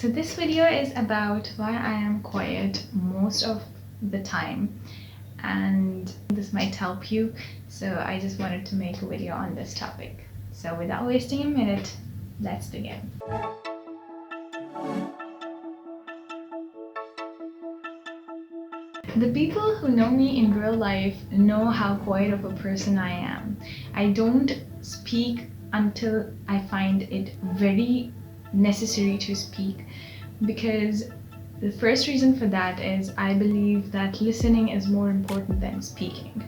So this video is about why I am quiet most of the time, and this might help you. So I just wanted to make a video on this topic. So without wasting a minute, let's begin. The people who know me in real life know how quiet of a person I am. I don't speak until I find it very necessary to speak, because the first reason for that is I believe that listening is more important than speaking.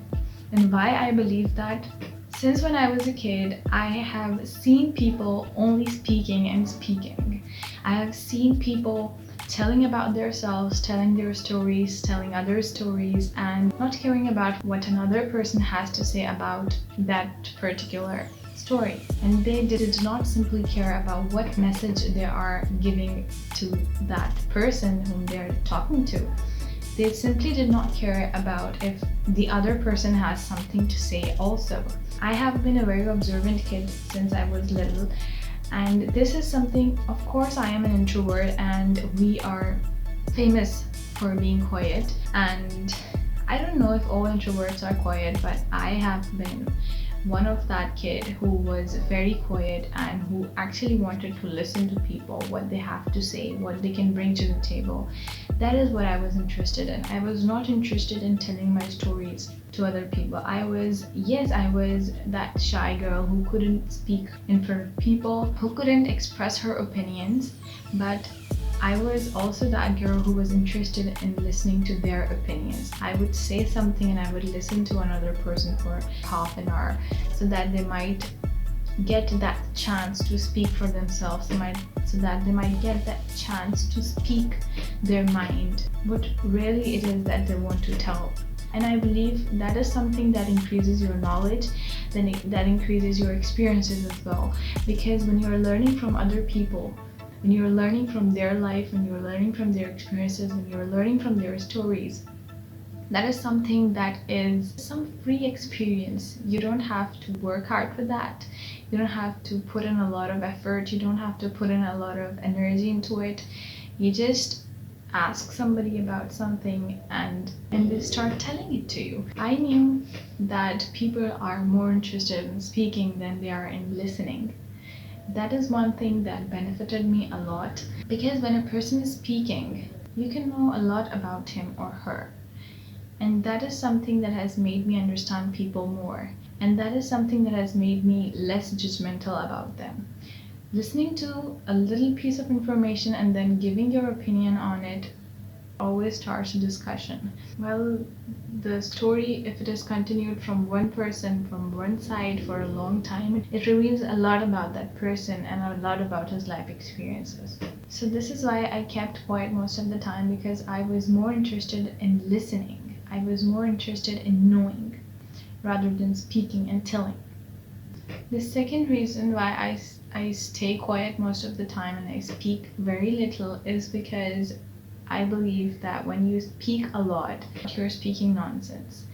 And why I believe that? Since when I was a kid, I have seen people only speaking and speaking. I have seen people telling about themselves, telling their stories, telling other stories, and not caring about what another person has to say about that particular story. And they did not simply care about what message they are giving to that person whom they're talking to. They simply did not care about if the other person has something to say also. I have been a very observant kid since I was little, and this is something, of course I am an introvert and we are famous for being quiet, and I don't know if all introverts are quiet, but I have been one of that kid who was very quiet and who actually wanted to listen to people, what they have to say, what they can bring to the table. That is what I was interested in. I was not interested in telling my stories to other people. I was that shy girl who couldn't speak in front of people, who couldn't express her opinions, but I was also that girl who was interested in listening to their opinions. I would say something and I would listen to another person for half an hour so that they might get that chance to speak for themselves, so that they might get that chance to speak their mind, what really it is that they want to tell. And I believe that is something that increases your knowledge, then that increases your experiences as well. Because when you're learning from other people, when you're learning from their life, when you're learning from their experiences, when you're learning from their stories, that is something that is some free experience. You don't have to work hard for that. You don't have to put in a lot of effort. You don't have to put in a lot of energy into it. You just ask somebody about something and they start telling it to you. I knew that people are more interested in speaking than they are in listening. That is one thing that benefited me a lot, because when a person is speaking, you can know a lot about him or her. And that is something that has made me understand people more. And that is something that has made me less judgmental about them. Listening to a little piece of information and then giving your opinion on it always starts a discussion. Well, the story, if it is continued from one person, from one side for a long time, it reveals a lot about that person and a lot about his life experiences. So this is why I kept quiet most of the time, because I was more interested in listening. I was more interested in knowing rather than speaking and telling. The second reason why I stay quiet most of the time and I speak very little is because I believe that when you speak a lot, you're speaking nonsense,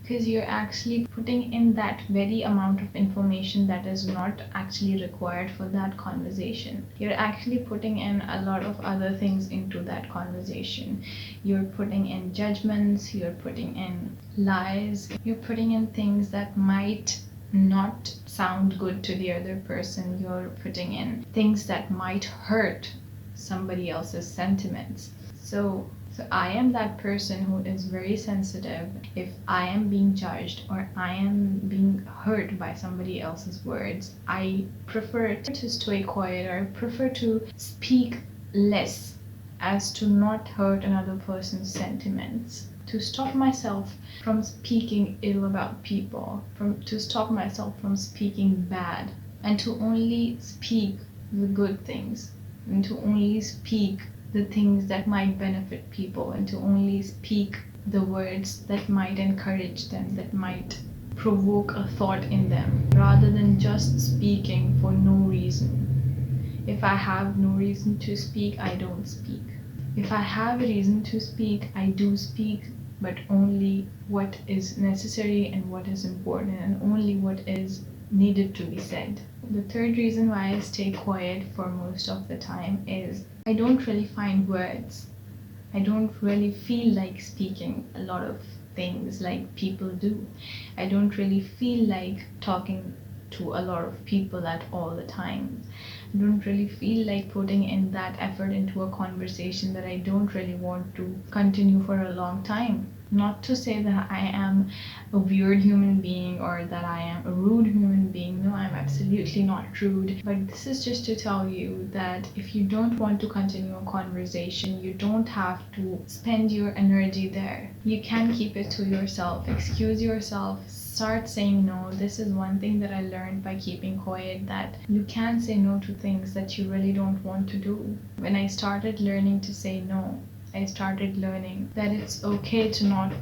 because you're actually putting in that very amount of information that is not actually required for that conversation. You're actually putting in a lot of other things into that conversation. You're putting in judgments, you're putting in lies, you're putting in things that might not sound good to the other person. You're putting in things that might hurt somebody else's sentiments. So I am that person who is very sensitive if I am being judged or I am being hurt by somebody else's words. I prefer to stay quiet, or I prefer to speak less as to not hurt another person's sentiments, to stop myself from speaking ill about people, to stop myself from speaking bad, and to only speak the good things, and to only speak the things that might benefit people, and to only speak the words that might encourage them, that might provoke a thought in them, rather than just speaking for no reason. If I have no reason to speak, I don't speak. If I have a reason to speak, I do speak, but only what is necessary and what is important, and only what is needed to be said. The third reason why I stay quiet for most of the time is I don't really find words. I don't really feel like speaking a lot of things like people do. I don't really feel like talking to a lot of people at all the time. I don't really feel like putting in that effort into a conversation that I don't really want to continue for a long time. Not to say that I am a weird human being or that I am a rude human being. No, I'm absolutely not rude. But this is just to tell you that if you don't want to continue a conversation, you don't have to spend your energy there. You can keep it to yourself, excuse yourself, start saying no. This is one thing that I learned by keeping quiet, that you can say no to things that you really don't want to do. When I started learning to say no, I started learning that it's okay to not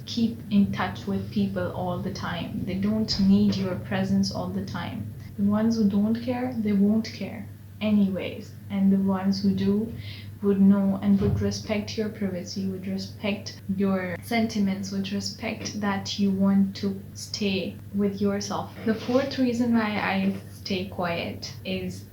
keep in touch with people all the time. They don't need your presence all the time. The ones who don't care, they won't care anyways. And the ones who do would know and would respect your privacy, would respect your sentiments, would respect that you want to stay with yourself. The fourth reason why I stay quiet is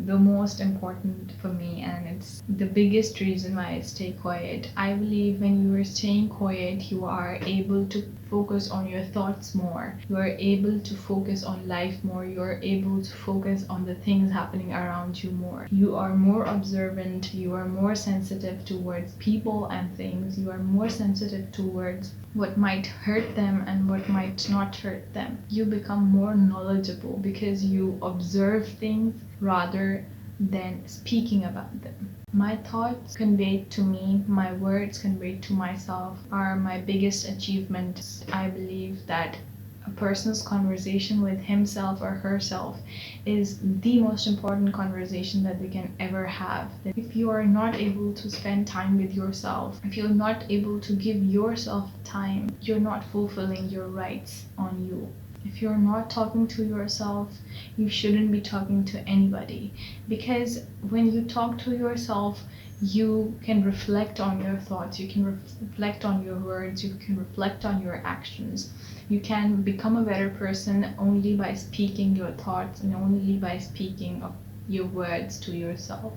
the most important for me, and it's the biggest reason why I stay quiet. I believe when you are staying quiet, you are able to focus on your thoughts more. You are able to focus on life more. You are able to focus on the things happening around you more. You are more observant. You are more sensitive towards people and things. You are more sensitive towards what might hurt them and what might not hurt them. You become more knowledgeable because you observe things rather than speaking about them. My thoughts conveyed to me, my words conveyed to myself are my biggest achievement. I believe that a person's conversation with himself or herself is the most important conversation that they can ever have. If you are not able to spend time with yourself, if you're not able to give yourself time, you're not fulfilling your rights on you. If you're not talking to yourself, you shouldn't be talking to anybody. Because when you talk to yourself, you can reflect on your thoughts, you can reflect on your words, you can reflect on your actions. You can become a better person only by speaking your thoughts and only by speaking of your words to yourself.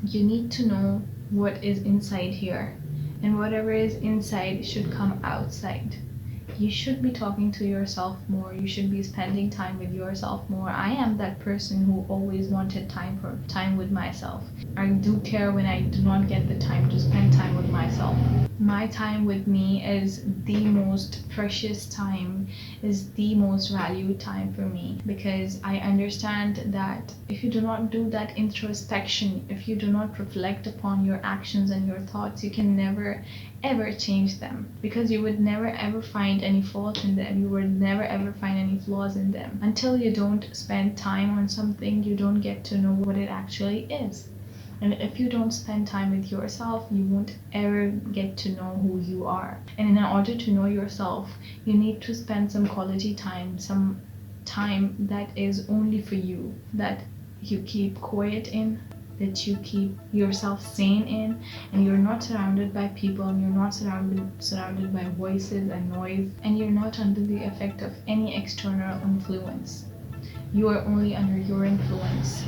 You need to know what is inside here, and whatever is inside should come outside. You should be talking to yourself more. You should be spending time with yourself more. I am that person who always wanted time with myself. I do care when I do not get the time to spend time with myself. My time with me is the most precious time, is the most valued time for me, because I understand that if you do not do that introspection, if you do not reflect upon your actions and your thoughts, you can never ever change them, because you would never ever find any fault in them. You would never ever find any flaws in them. Until you don't spend time on something, you don't get to know what it actually is. And if you don't spend time with yourself, you won't ever get to know who you are. And in order to know yourself, you need to spend some quality time, some time that is only for you, that you keep quiet in, that you keep yourself sane in, and you're not surrounded by people, and you're not surrounded by voices and noise, and you're not under the effect of any external influence. You are only under your influence.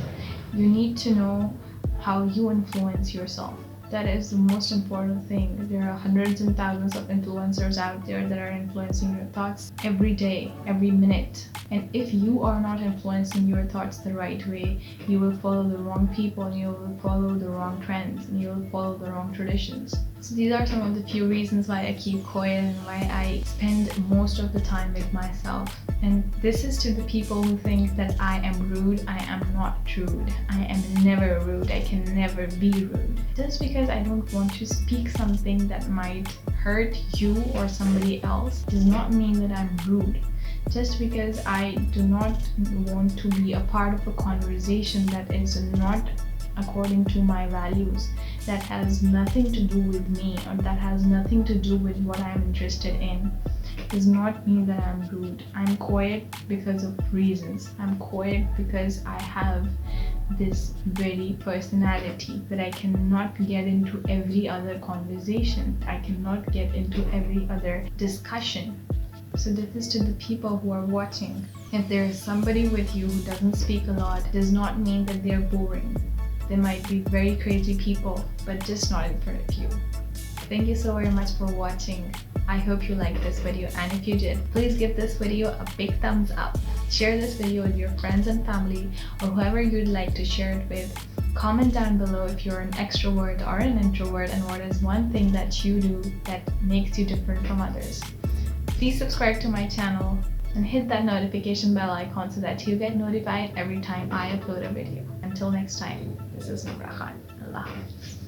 You need to know how you influence yourself. That is the most important thing. There are hundreds and thousands of influencers out there that are influencing your thoughts every day, every minute. And if you are not influencing your thoughts the right way, you will follow the wrong people, and you will follow the wrong trends, and you will follow the wrong traditions. So these are some of the few reasons why I keep quiet and why I spend most of the time with myself. And this is to the people who think that I am rude. I am not rude. I am never rude. I can never be rude. Just because I don't want to speak something that might hurt you or somebody else does not mean that I'm rude. Just because I do not want to be a part of a conversation that is not according to my values, that has nothing to do with me, or that has nothing to do with what I'm interested in, does not mean that I'm rude. I'm quiet because of reasons. I'm quiet because I have this very personality that I cannot get into every other conversation. I cannot get into every other discussion. So this is to the people who are watching. If there is somebody with you who doesn't speak a lot, does not mean that they're boring. They might be very crazy people, but just not in front of you. Thank you so very much for watching. I hope you liked this video, and if you did, please give this video a big thumbs up. Share this video with your friends and family or whoever you'd like to share it with. Comment down below if you're an extrovert or an introvert and what is one thing that you do that makes you different from others. Please subscribe to my channel and hit that notification bell icon so that you get notified every time I upload a video. Until next time, this is Nura Khan. Allah Hafiz.